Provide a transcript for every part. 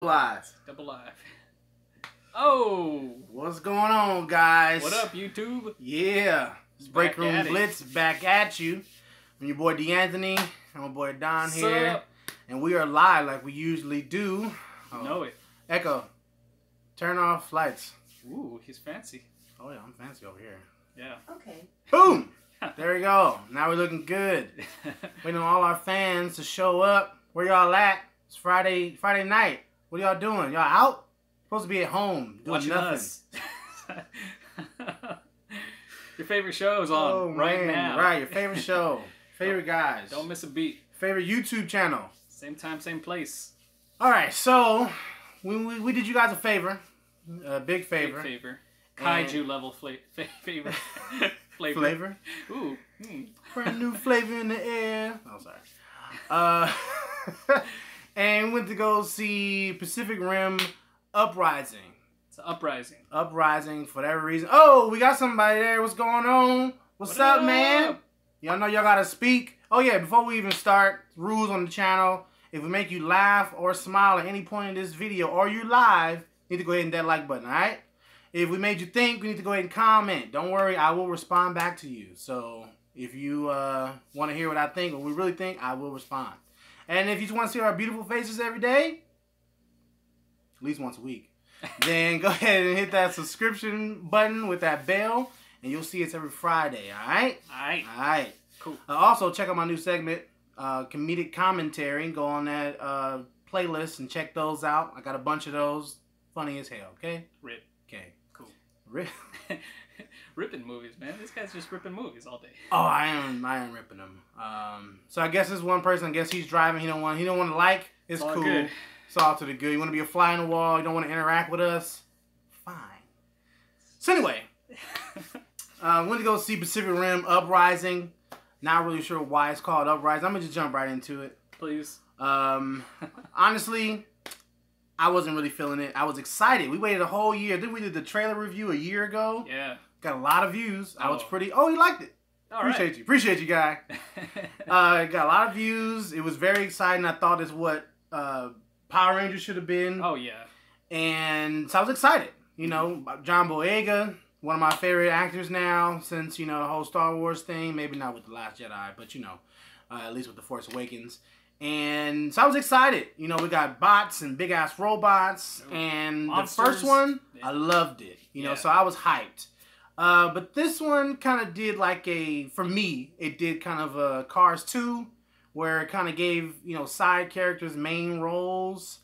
Live. Double live. Oh! What's going on, guys? What up, YouTube? Yeah. It's Break Room Blitz back at you. I'm your boy D'Anthony. I'm my boy Don here. Sup? And we are live like we usually do. You know it. Echo, turn off lights. Ooh, he's fancy. Oh, yeah, I'm fancy over here. Yeah. Okay. Boom! There we go. Now we're looking good. Waiting on all our fans to show up. Where y'all at? It's Friday night. What are y'all doing? Y'all out? Supposed to be at home doing Watching nothing. us. Your favorite show is on right now. Right, your favorite show. Favorite guys. Don't miss a beat. Favorite YouTube channel. Same time, same place. All right, so we did you guys a favor. A big favor. Big favor. Kaiju level favor. Flavor? Ooh. Brand new flavor in the air. Oh, sorry. And went to go see Pacific Rim Uprising. It's Uprising. Uprising for whatever reason. Oh, we got somebody there. What's going on? What's up, man? Y'all know y'all gotta speak. Oh yeah, before we even start, rules on the channel. If we make you laugh or smile at any point in this video or you live, you need to go ahead and hit that like button, alright? If we made you think, we need to go ahead and comment. Don't worry, I will respond back to you. So if you want to hear what I think or we really think, I will respond. And if you just want to see our beautiful faces every day, at least once a week, then go ahead and hit that subscription button with that bell, and you'll see us every Friday, alright? Alright. Cool. Also, check out my new segment, Comedic Commentary. Go on that playlist and check those out. I got a bunch of those. Funny as hell, okay? Rip. Okay. Cool. Rip. Ripping movies, man. This guy's just ripping movies all day. Oh, I am ripping them. So I guess this one person, I guess he's driving. He don't want to like. It's cool. Good. It's all to the good. You want to be a fly on the wall. You don't want to interact with us. Fine. So anyway, went to go see Pacific Rim Uprising. Not really sure why it's called Uprising. I'm gonna just jump right into it. Please. Honestly, I wasn't really feeling it. I was excited. We waited a whole year. Then we did the trailer review a year ago. Yeah. Got a lot of views. I was pretty... Oh, you liked it. Appreciate you. Appreciate you, guy. Got a lot of views. It was very exciting. I thought it's what Power Rangers should have been. Oh, yeah. And so I was excited. You know, John Boyega, one of my favorite actors now since, you know, the whole Star Wars thing. Maybe not with The Last Jedi, but, you know, at least with The Force Awakens. And so I was excited. You know, we got bots and big-ass robots. And monsters. The first one, I loved it. You know, so I was hyped. But this one kind of did like for me, it did kind of a Cars 2, where it kind of gave, you know, side characters main roles,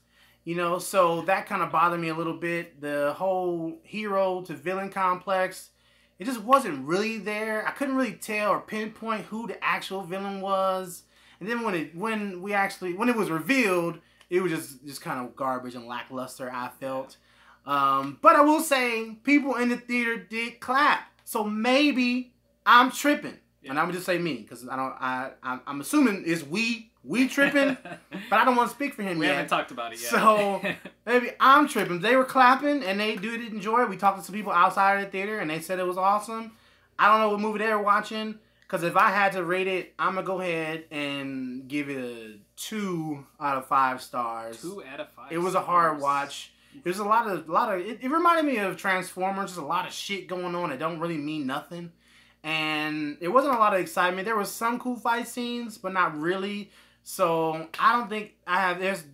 you know, so that kind of bothered me a little bit. The whole hero to villain complex, it just wasn't really there. I couldn't really tell or pinpoint who the actual villain was. And then when it was revealed, it was just kind of garbage and lackluster, I felt. But I will say, people in the theater did clap. So maybe I'm tripping. Yeah. And I'm gonna just say me, because I'm assuming it's we tripping, but I don't want to speak for him yet. We haven't talked about it yet. So maybe I'm tripping. They were clapping and they did enjoy it. We talked to some people outside of the theater and they said it was awesome. I don't know what movie they were watching, because if I had to rate it, I'm gonna go ahead and give it a 2 out of 5 stars. 2 out of 5. It was a hard watch. There's a lot of it reminded me of Transformers. There's a lot of shit going on that don't really mean nothing. And it wasn't a lot of excitement. There was some cool fight scenes, but not really. So I don't think there's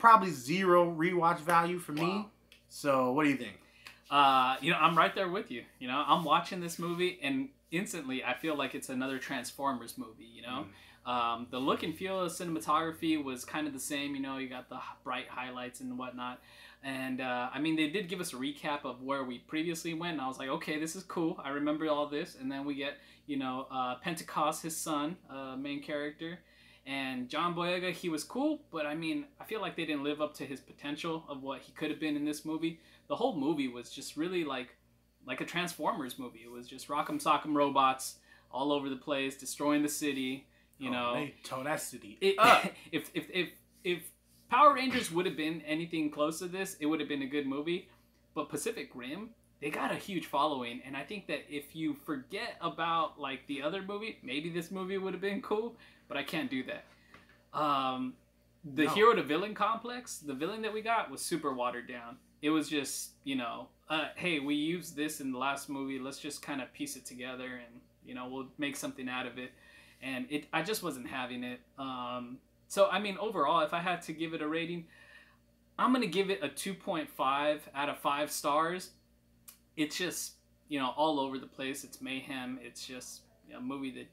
probably 0 rewatch value for me. So what do you think? You know, I'm right there with you. You know, I'm watching this movie and instantly I feel like it's another Transformers movie, you know? The look and feel of cinematography was kind of the same. You know, you got the bright highlights and whatnot. And, I mean, they did give us a recap of where we previously went. And I was like, okay, this is cool. I remember all this. And then we get, you know, Pentecost, his son, main character. And John Boyega, he was cool. But, I mean, I feel like they didn't live up to his potential of what he could have been in this movie. The whole movie was just really like a Transformers movie. It was just rock'em sock'em robots all over the place, destroying the city. You know, they tore that city up. If Power Rangers would have been anything close to this, it would have been a good movie. But Pacific Rim, they got a huge following, and I think that if you forget about like the other movie, maybe this movie would have been cool. But I can't do that. the hero to villain complex, the villain that we got was super watered down. It was just, hey, we used this in the last movie. Let's just kind of piece it together and, we'll make something out of it. And I just wasn't having it. So, I mean, overall, if I had to give it a rating, I'm going to give it a 2.5 out of 5 stars. It's just, all over the place. It's mayhem. It's just a movie that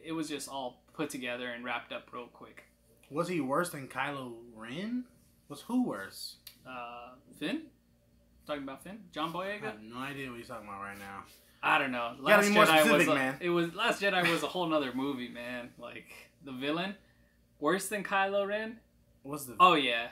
it was just all put together and wrapped up real quick. Was he worse than Kylo Ren? Was who worse? Finn? Talking about Finn? John Boyega? I have no idea what he's talking about right now. I don't know. Last Jedi man. Last Jedi was a whole nother movie, man. Like the villain, worse than Kylo Ren. What's the? Oh yeah,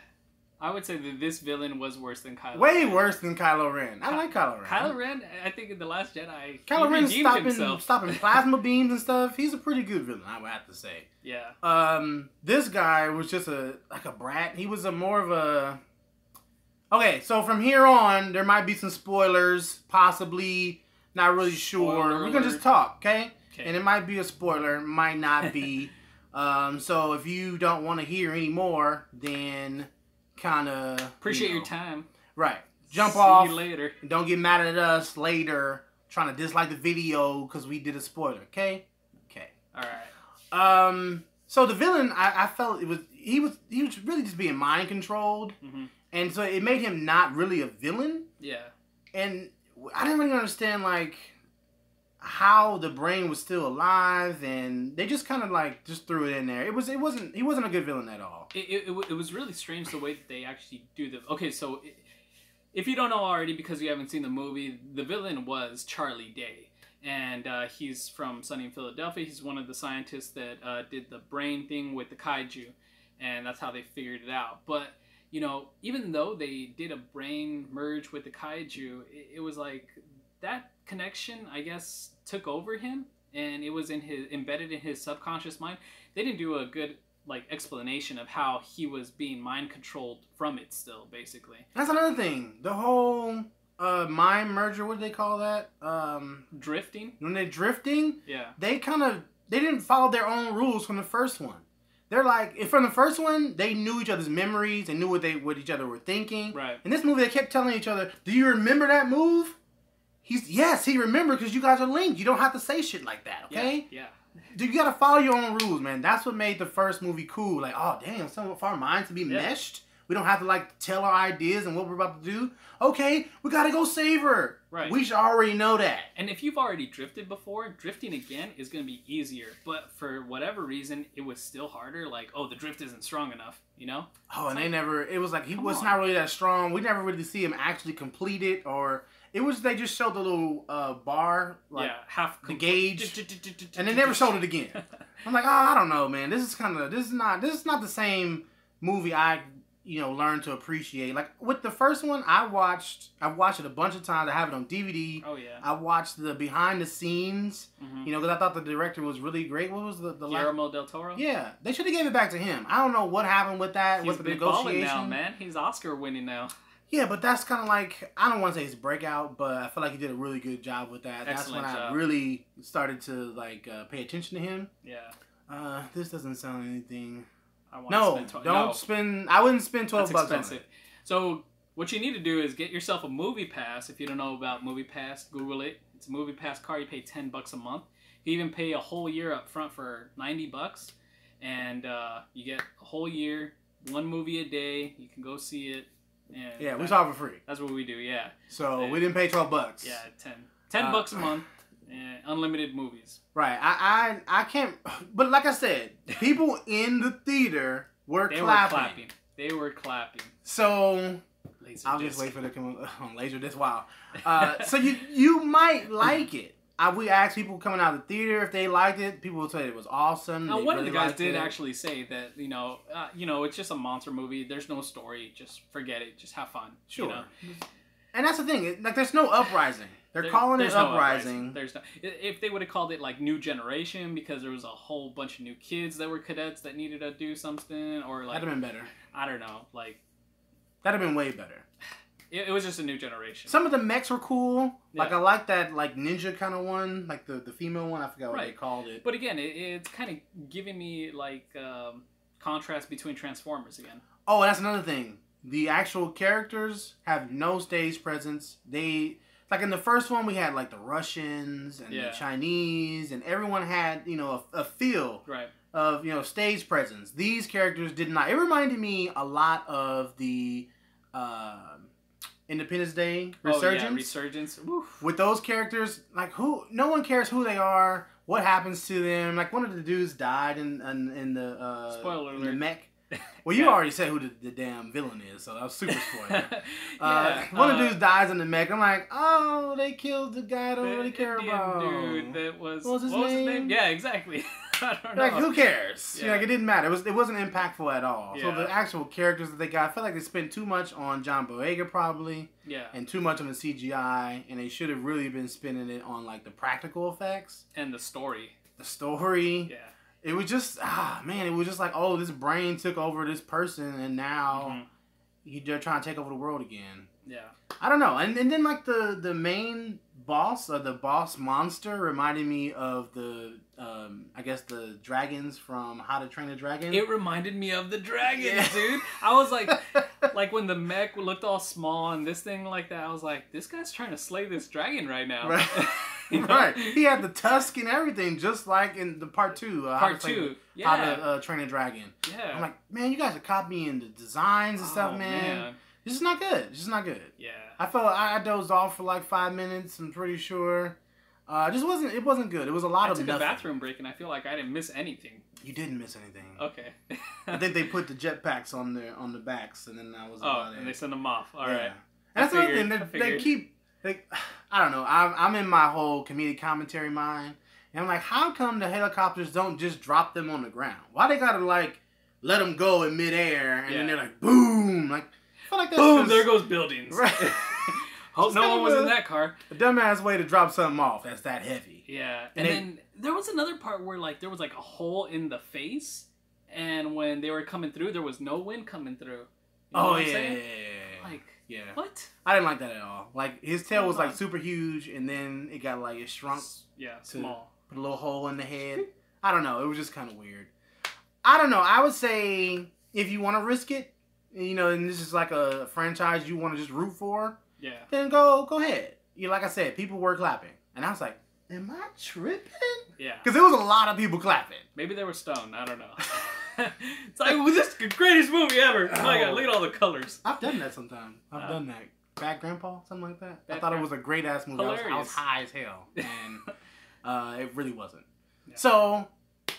I would say that this villain was worse than Kylo. Way Ren. Worse than Kylo Ren. I like Kylo Ren. Kylo Ren, I think in the Last Jedi, Kylo Ren's stopping plasma beams and stuff. He's a pretty good villain, I would have to say. Yeah. This guy was just a brat. He was more of a. Okay, so from here on, there might be some spoilers, possibly. Not really sure. We're gonna just talk, okay? And it might be a spoiler, might not be. So if you don't want to hear any more, then kind of appreciate your time. Right. Jump off. See you later. Don't get mad at us later trying to dislike the video because we did a spoiler, okay? Okay. All right. So the villain, I felt he was really just being mind controlled, and so it made him not really a villain. Yeah. And I didn't really understand like how the brain was still alive, and they just kind of like just threw it in there. He wasn't a good villain at all. It was really strange the way that they actually do the. Okay, so if you don't know already because you haven't seen the movie, the villain was Charlie Day, and he's from Sunny in Philadelphia. He's one of the scientists that did the brain thing with the kaiju, and that's how they figured it out. But even though they did a brain merge with the kaiju, it was like that connection, I guess, took over him, and it was embedded in his subconscious mind. They didn't do a good explanation of how he was being mind controlled from it still, basically. That's another thing. The whole mind merger, what do they call that? Drifting. When they're drifting, yeah. They didn't follow their own rules from the first one. They're like, from the first one, they knew each other's memories and knew what each other were thinking. Right. In this movie, they kept telling each other, "Do you remember that move?" Yes, he remembered because you guys are linked. You don't have to say shit like that, okay? Yeah. You gotta follow your own rules, man. That's what made the first movie cool. Like, oh damn, some of our minds to be meshed. We don't have to tell our ideas and what we're about to do. Okay, we gotta go save her. Right. We should already know that. And if you've already drifted before, drifting again is gonna be easier. But for whatever reason, it was still harder. Like, oh, the drift isn't strong enough. Oh, and it was like he was not really that strong. We never really see him actually complete it, or it was they just showed the little bar, half the gauge, and they never showed it again. I'm like, oh, I don't know, man. This is not the same movie I learned to appreciate. Like with the first one, I've watched it a bunch of times. I have it on DVD. Oh yeah. I watched the behind the scenes. Because I thought the director was really great. What was the Guillermo del Toro? Yeah, they should have gave it back to him. I don't know what happened with that. He's with the been negotiation balling now, man. He's Oscar winning now. Yeah, but that's kind of like, I don't want to say it's breakout, but I feel like he did a really good job with that. Excellent that's when job. I really started to pay attention to him. Yeah. This doesn't sound anything. I wouldn't spend $12 on it. So what you need to do is get yourself a Movie Pass. If you don't know about Movie Pass, Google it. It's a Movie Pass card. You pay $10 a month. You even pay a whole year up front for $90, and you get a whole year, one movie a day. You can go see it. And yeah, we saw it for free. That's what we do. Yeah. So we didn't pay $12. Yeah, $10 a month. Unlimited movies. Right. I can't. But like I said, people in the theater were clapping. They were clapping. So I'll just wait for it to come on Laserdisc. Wow. So you might like it. We asked people coming out of the theater if they liked it. People would say it was awesome. Now, one of the guys did actually say that it's just a monster movie. There's no story. Just forget it. Just have fun. Sure. And that's the thing. There's no Uprising. They're calling it Uprising. There's no. If they would have called it New Generation because there was a whole bunch of new kids that were cadets that needed to do something, or that'd have been better. I don't know. That'd have been way better. It was just a new generation. Some of the mechs were cool. Yeah. I like that ninja kind of one, the female one. I forgot what they called it. But again, it's kind of giving me contrast between Transformers again. Oh, that's another thing. The actual characters have no stage presence. Like in the first one, we had like the Russians and the Chinese, and everyone had, you know, a feel of, you know, stage presence. These characters did not. It reminded me a lot of the Independence Day Resurgence. Oh, yeah, Resurgence. Oof. With those characters, like no one cares who they are, what happens to them. Like one of the dudes died in the spoiler alert. The mech. Well, you already said who the damn villain is, so that was super spoiler. One of the dudes dies in the mech. I'm like, oh, they killed the guy I don't really care about. Dude, that was... What was his name? Yeah, exactly. I don't know. Like, who cares? Yeah. Like, it didn't matter. It wasn't impactful at all. Yeah. So the actual characters that they got, I feel like they spent too much on John Boyega probably. Yeah. And too much on the CGI, and they should have really been spending it on, like, the practical effects. And the story. The story. Yeah. It was just, it was just like, oh, this brain took over this person, and now they're trying to take over the world again. Yeah. I don't know. And then, like, the main boss, or the boss monster, reminded me of the, I guess, the dragons from How to Train a Dragon. It reminded me of the dragons, dude. I was like when the mech looked all small and this thing like that, I was like, this guy's trying to slay this dragon right now. Right. You know? Right. He had the tusk and everything, just like in the part 2. How to Train a Dragon. Yeah. I'm like, man, you guys are copying the designs and stuff, man. This is not good. This is not good. Yeah. I dozed off for like 5 minutes, I'm pretty sure. It wasn't good. It was a lot of nothing. nothing. I took a bathroom break and I feel like I didn't miss anything. You didn't miss anything. Okay. I think they put the jetpacks on the backs, and then that was about it. And they send them off. All right. And that's another thing. I don't know. I'm in my whole comedic commentary mind, and I'm like, how come the helicopters don't just drop them on the ground? Why they gotta like let them go in midair, and then they're like, boom, like. I feel like that's boom! There goes buildings. Right. Hope no one was in that car. A dumbass way to drop something off that's that heavy. Yeah, and then there was another part where like there was like a hole in the face, and when they were coming through, there was no wind coming through. You know what I'm saying? Like, what? I didn't like that at all. Like his tail was like super huge, and then it got like it shrunk. Yeah, small. Put a little hole in the head. I don't know. It was just kind of weird. I don't know. I would say if you want to risk it, you know, and this is like a franchise you want to just root for. Yeah. Then go ahead. You know, like I said, people were clapping, and I was like, "Am I tripping?" Yeah. Because there was a lot of people clapping. Maybe they were stoned. I don't know. It's like, well, this is the greatest movie ever. Oh my god, look at all the colors. I've done that sometimes. I've done that. Bad Grandpa, something like that. I thought it was a great ass movie. I was high as hell, and it really wasn't. Yeah. So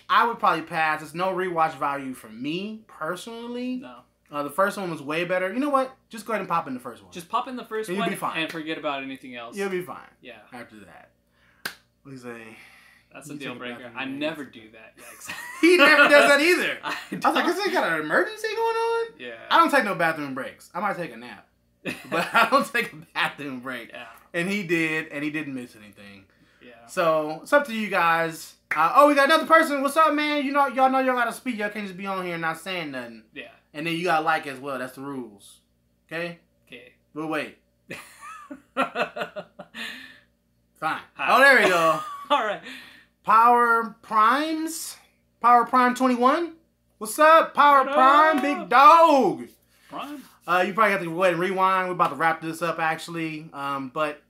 I would probably pass. It's no rewatch value for me personally. No. The first one was way better. You know what? Just go ahead and pop in the first one. Just pop in the first one you'll be fine. And forget about anything else. You'll be fine. Yeah. After that. What do you say? That's a deal breaker. I never do that. Yikes. He never does that either. I was like, is he got an emergency going on? Yeah. I don't take no bathroom breaks. I might take a nap. But I don't take a bathroom break. Yeah. And he did, and he didn't miss anything. Yeah. So, it's up to you guys. We got another person. What's up, man? You know, y'all gotta speak. Y'all can't just be on here and not saying nothing. Yeah. And then you gotta like as well. That's the rules. Okay? Okay. We'll wait. Fine. Hi. Oh, there we go. All right. Power Prime 21. What's up, Power Prime, big dog? Prime? You probably have to go ahead and rewind. We're about to wrap this up, actually. But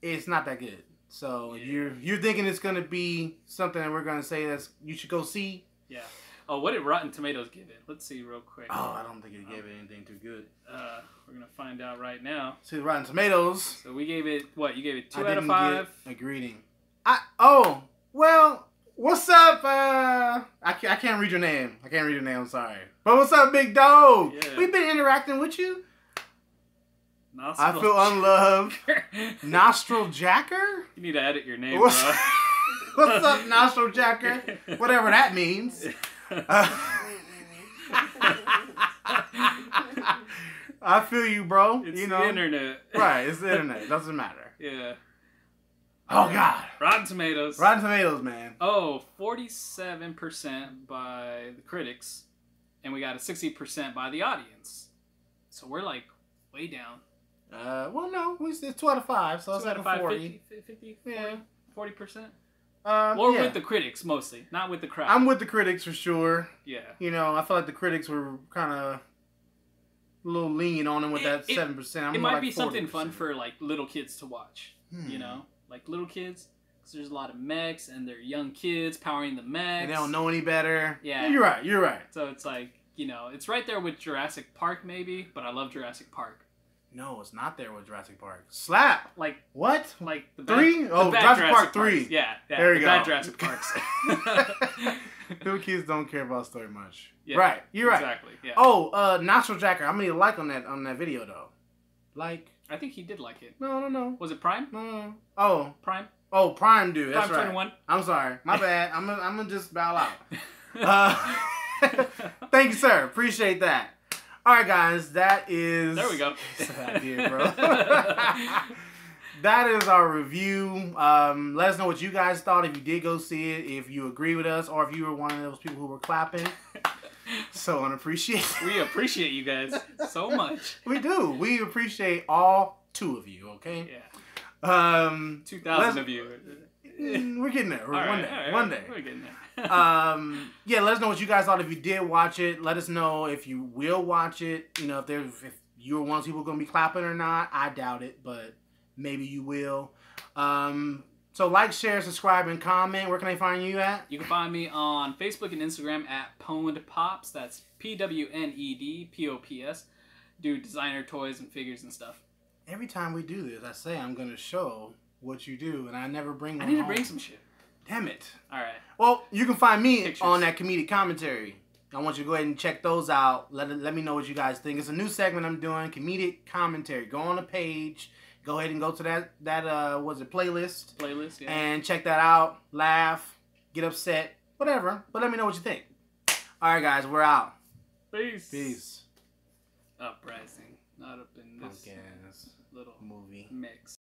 it's not that good. So you're thinking it's gonna be something that we're gonna say that you should go see. Yeah. Oh, what did Rotten Tomatoes give it? Let's see real quick. Oh, I don't think it gave it anything too good. We're gonna find out right now. See the Rotten Tomatoes. So we gave it what? You gave it 2 out of 5. A greeting. Well, what's up? I can't read your name. I'm sorry. But what's up, big dog? Yeah. We've been interacting with you. Nostril I feel unloved. Nostril Jacker? You need to edit your name, bro. What's up, Nostril Jacker? Whatever that means. I feel you, bro. It's you know? the internet. Right, it's the internet. It doesn't matter. Yeah. Oh, God. Rotten Tomatoes. Rotten Tomatoes, man. Oh, 47% by the critics, and we got a 60% by the audience. So we're like way down. Well, no, it's 2 out of 5, so it's like a 40. 50, yeah. 40%? Or yeah. with the critics mostly, not with the crowd. I'm with the critics for sure. Yeah. You know, I feel like the critics were kind of a little lenient on him with that 7%. It might be something fun for like little kids to watch. You know, like little kids, because there's a lot of mechs and they're young kids powering the mechs. And they don't know any better. Yeah. You're right. You're right. So it's like, you know, it's right there with Jurassic Park maybe, but I love Jurassic Park. No, it's not there with Jurassic Park. Slap. Like what? Like the three? Oh, Jurassic Park 3. Yeah, there you go. Bad Jurassic Parks. Little kids don't care about story much. Yeah, right. You're right. Exactly. Yeah. Oh, Nacho Jacker. How many like on that video though? Like. I think he did like it. No. Was it Prime? No. Oh. Prime. Oh, Prime dude. That's Prime right. 21. I'm sorry. My bad. I'm gonna just bow out. Thank you, sir. Appreciate that. All right, guys. That is. There we go. Idea, bro. That is our review. Let us know what you guys thought. If you did go see it, if you agree with us, or if you were one of those people who were clapping. So unappreciated. We appreciate you guys so much. We do. We appreciate all 2 of you. Okay. Yeah. 2,000 of you. We're getting there. One day. We're getting there. Yeah, let us know what you guys thought if you did watch it. Let us know if you will watch it. You know, if you're one of those people going to be clapping or not. I doubt it, but maybe you will. So like, share, subscribe, and comment. Where can I find you at? You can find me on Facebook and Instagram at Pwned Pops. That's PWNEDPOPS. Do designer toys and figures and stuff. Every time we do this, I say I'm going to show what you do, and I never bring one I need to home. bring some shit. Damn it. All right. Well, you can find me Pictures. on that comedic commentary. I want you to go ahead and check those out. Let me know what you guys think. It's a new segment I'm doing, comedic commentary. Go on the page. Go ahead and go to that playlist. Playlist, yeah. And check that out. Laugh. Get upset. Whatever. But let me know what you think. All right, guys. We're out. Peace. Uprising. Not up in this Punk-ass little movie. mix.